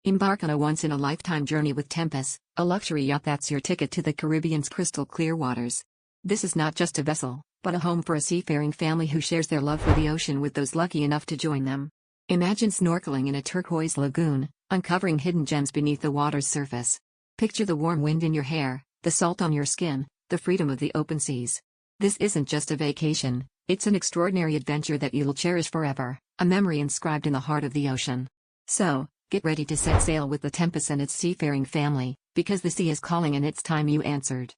Embark on a once-in-a-lifetime journey with Tempus, a luxury yacht that's your ticket to the Caribbean's crystal clear waters. This is not just a vessel, but a home for a seafaring family who shares their love for the ocean with those lucky enough to join them. Imagine snorkeling in a turquoise lagoon, uncovering hidden gems beneath the water's surface. Picture the warm wind in your hair, the salt on your skin, the freedom of the open seas. This isn't just a vacation, it's an extraordinary adventure that you'll cherish forever, a memory inscribed in the heart of the ocean. So, get ready to set sail with the Tempus and its seafaring family, because the sea is calling and it's time you answered.